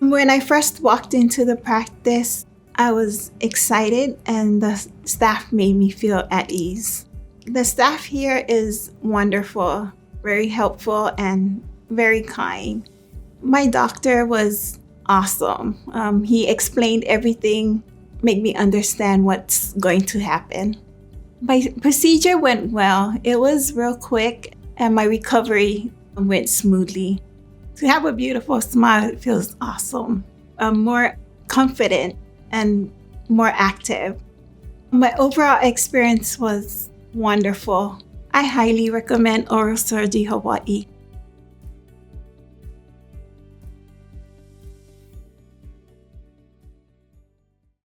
When I first walked into the practice, I was excited and the staff made me feel at ease. The staff here is wonderful, very helpful, and very kind. My doctor was awesome. He explained everything, made me understand what's going to happen. My procedure went well. It was real quick, and my recovery went smoothly. To have a beautiful smile, it feels awesome. I'm more confident and more active. My overall experience was wonderful. I highly recommend oral surgery Hawaii.